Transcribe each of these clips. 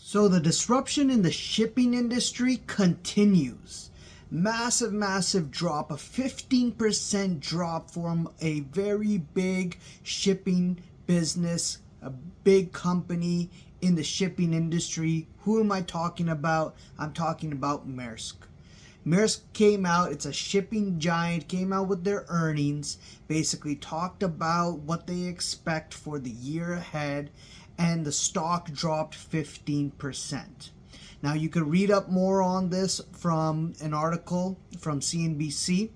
So the disruption in the shipping industry continues. Massive drop, a 15% drop from a very big shipping business, a big company in the shipping industry. Who am I talking about? I'm talking about Maersk. Maersk came out, it's a shipping giant, came out with their earnings, basically talked about what they expect for the year ahead, and the stock dropped 15%. Now you can read up more on this from an article from CNBC.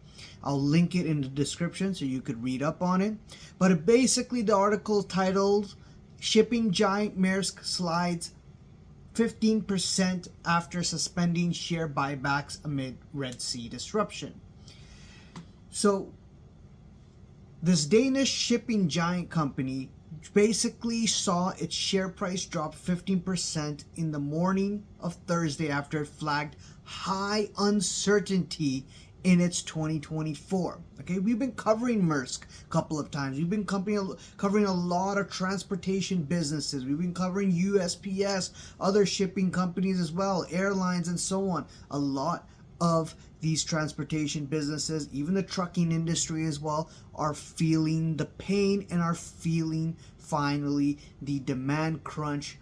I'll link it in the description so you could read up on it. But basically the article titled Shipping Giant Maersk Slides 15% after suspending share buybacks amid Red Sea disruption. So this Danish shipping giant company basically saw its share price drop 15% in the morning of Thursday after it flagged high uncertainty in its 2024. Okay, we've been covering Maersk a couple of times. We've been covering a lot of transportation businesses. We've been covering USPS, other shipping companies as well, airlines and so on. A lot of these transportation businesses, even the trucking industry as well, are feeling the pain and are feeling finally the demand crunch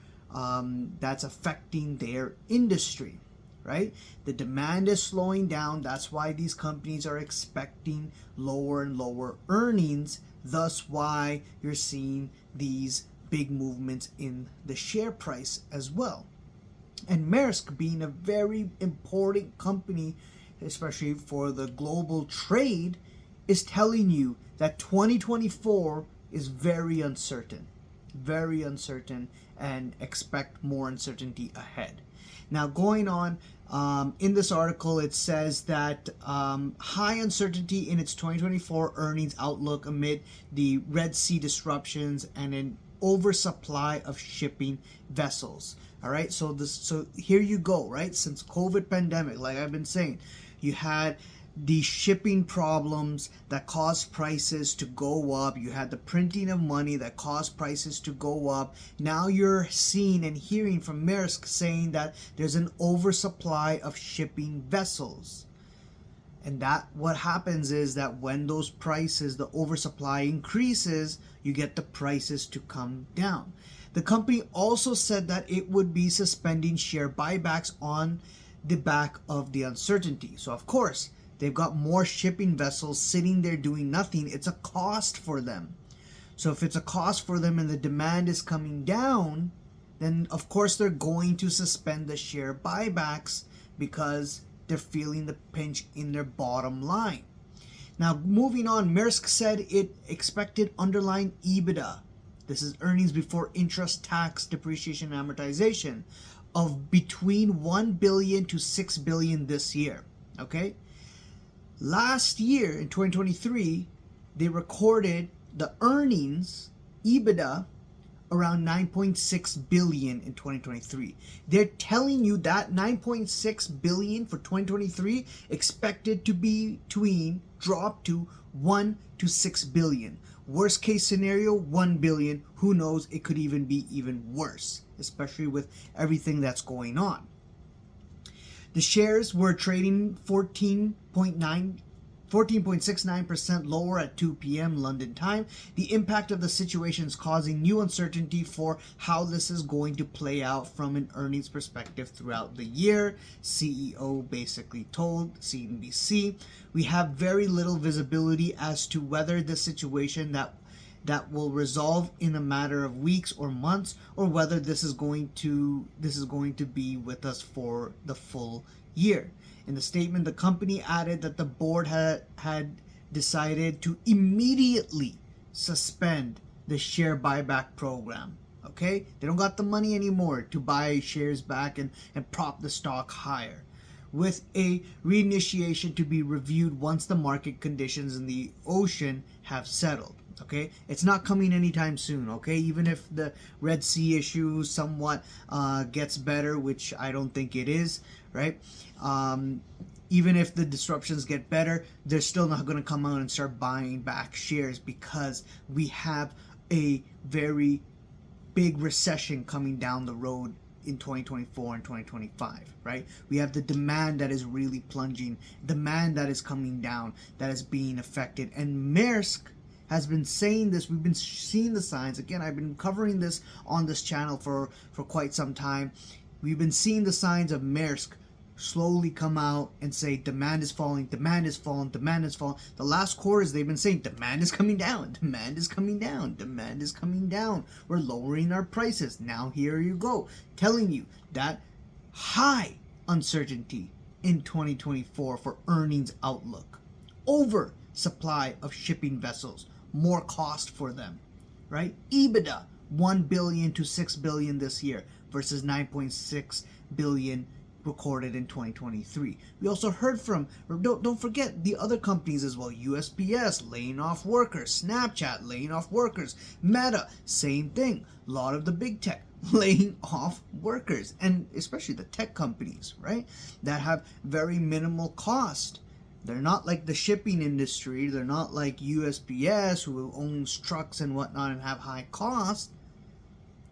that's affecting their industry. Right? The demand is slowing down. That's why these companies are expecting lower and lower earnings. Thus why you're seeing these big movements in the share price as well. And Maersk, being a very important company, especially for the global trade, is telling you that 2024 is very uncertain, and expect more uncertainty ahead. Now, going on, in this article, it says that high uncertainty in its 2024 earnings outlook amid the Red Sea disruptions and an oversupply of shipping vessels. All right, so here you go, right? Since COVID pandemic, like I've been saying, you had the shipping problems that caused prices to go up. You had the printing of money that caused prices to go up. Now you're seeing and hearing from Maersk saying that there's an oversupply of shipping vessels. And that what happens is that when those prices, the oversupply increases, you get the prices to come down. The company also said that it would be suspending share buybacks on the back of the uncertainty. So of course, they've got more shipping vessels sitting there doing nothing. It's a cost for them. So if it's a cost for them and the demand is coming down, then of course they're going to suspend the share buybacks because they're feeling the pinch in their bottom line. Now, moving on, Maersk said it expected underlying EBITDA, this is earnings before interest, tax, depreciation, and amortization, of between 1 billion to 6 billion this year. Okay? Last year, in 2023, they recorded the earnings, EBITDA, around 9.6 billion in 2023. They're telling you that 9.6 billion for 2023 expected to be drop to 1 to 6 billion. Worst case scenario, 1 billion. Who knows? It could even be even worse, especially with everything that's going on. The shares were trading 14.69% lower at 2 p.m. London time. The impact of the situation is causing new uncertainty for how this is going to play out from an earnings perspective throughout the year. CEO basically told CNBC, we have very little visibility as to whether the situation that will resolve in a matter of weeks or months, or whether this is going to be with us for the full year. In the statement, the company added that the board had decided to immediately suspend the share buyback program. Okay? They don't got the money anymore to buy shares back and prop the stock higher, with a reinitiation to be reviewed once the market conditions in the ocean have settled. Okay, it's not coming anytime soon. Okay, even if the Red Sea issue somewhat gets better, which I don't think it is, right? Even if the disruptions get better, they're still not going to come out and start buying back shares because we have a very big recession coming down the road in 2024 and 2025, right? We have the demand that is really plunging, demand that is coming down, that is being affected. And Maersk has been saying this. We've been seeing the signs. Again, I've been covering this on this channel for quite some time. We've been seeing the signs of Maersk slowly come out and say demand is falling, demand is falling, demand is falling. The last quarters they've been saying demand is coming down, demand is coming down, demand is coming down. We're lowering our prices. Now here you go, telling you that high uncertainty in 2024 for earnings outlook. Over supply of shipping vessels, more cost for them, right? EBITDA 1 billion to 6 billion this year versus 9.6 billion recorded in 2023. We also heard from, don't forget the other companies as well. USPS laying off workers, Snapchat laying off workers, Meta, same thing. A lot of the big tech laying off workers, and especially the tech companies, right, that have very minimal cost. They're not like the shipping industry. They're not like USPS, who owns trucks and whatnot and have high cost.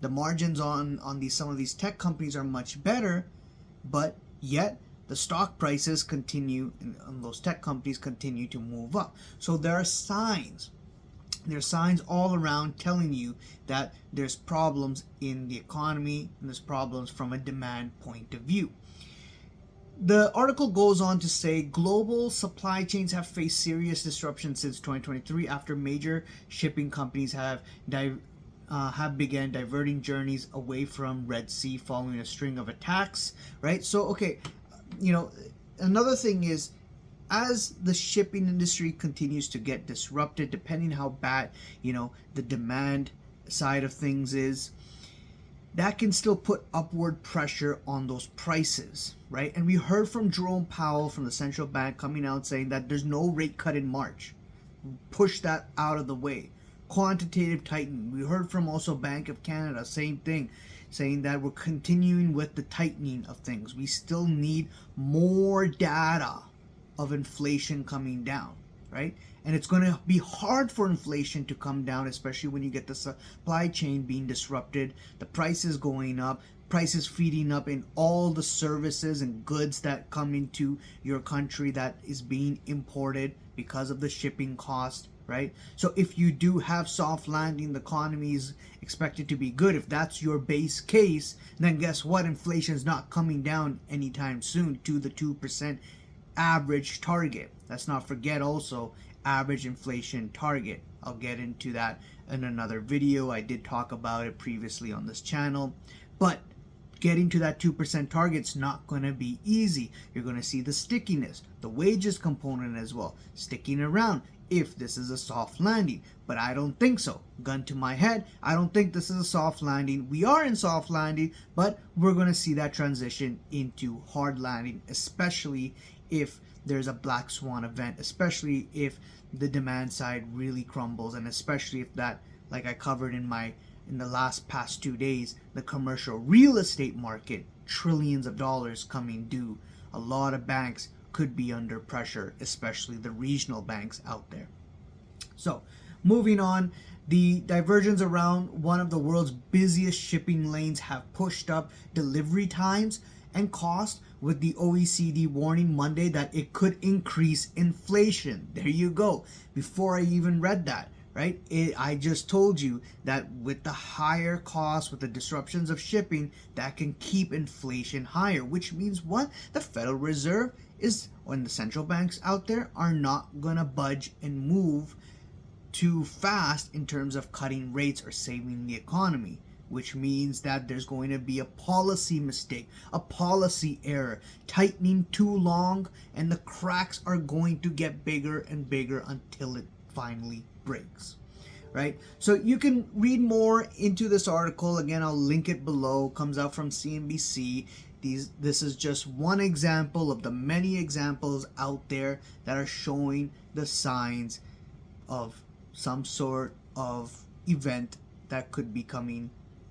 The margins on some of these tech companies are much better, but yet the stock prices continue, and those tech companies continue to move up. So there are signs. There are signs all around telling you that there's problems in the economy and there's problems from a demand point of view. The article goes on to say global supply chains have faced serious disruption since 2023 after major shipping companies have began diverting journeys away from Red Sea following a string of attacks, right? So, okay, another thing is, as the shipping industry continues to get disrupted, depending how bad, the demand side of things is, that can still put upward pressure on those prices, right? And we heard from Jerome Powell from the central bank coming out saying that there's no rate cut in March. Push that out of the way. Quantitative tightening. We heard from also Bank of Canada, same thing, saying that we're continuing with the tightening of things. We still need more data of inflation coming down, right? And it's going to be hard for inflation to come down, especially when you get the supply chain being disrupted, the prices going up, prices feeding up in all the services and goods that come into your country that is being imported because of the shipping cost, right? So if you do have soft landing, the economy is expected to be good. If that's your base case, then guess what? Inflation is not coming down anytime soon to the 2% average target. Let's not forget also average inflation target. I'll get into that in another video. I did talk about it previously on this channel. But getting to that 2% target's not going to be easy. You're going to see the stickiness, the wages component as well, sticking around if this is a soft landing. But I don't think so. Gun to my head, I don't think this is a soft landing. We are in soft landing, but we're going to see that transition into hard landing, especially if there's a black swan event, especially if the demand side really crumbles, and especially if that, like I covered in the past 2 days, the commercial real estate market, trillions of dollars coming due. A lot of banks could be under pressure, especially the regional banks out there. So, moving on, the diversions around one of the world's busiest shipping lanes have pushed up delivery times and cost, with the OECD warning Monday that it could increase inflation. There you go. Before I even read that, right? I just told you that with the higher costs, with the disruptions of shipping, that can keep inflation higher, which means what? The Federal Reserve and the central banks out there are not going to budge and move too fast in terms of cutting rates or saving the economy, which means that there's going to be a policy mistake, a policy error, tightening too long, and the cracks are going to get bigger and bigger until it finally breaks, right? So you can read more into this article. Again, I'll link it below. Comes out from CNBC. This is just one example of the many examples out there that are showing the signs of some sort of event that could be coming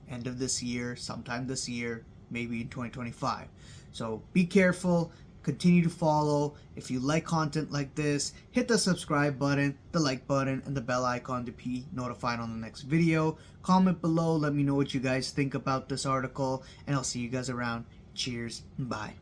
end of this year, sometime this year, maybe in 2025. So be careful. Continue to follow. If you like content like this, hit the subscribe button, the like button, and the bell icon to be notified on the next video. Comment below, let me know what you guys think about this article, and I'll see you guys around. Cheers, bye.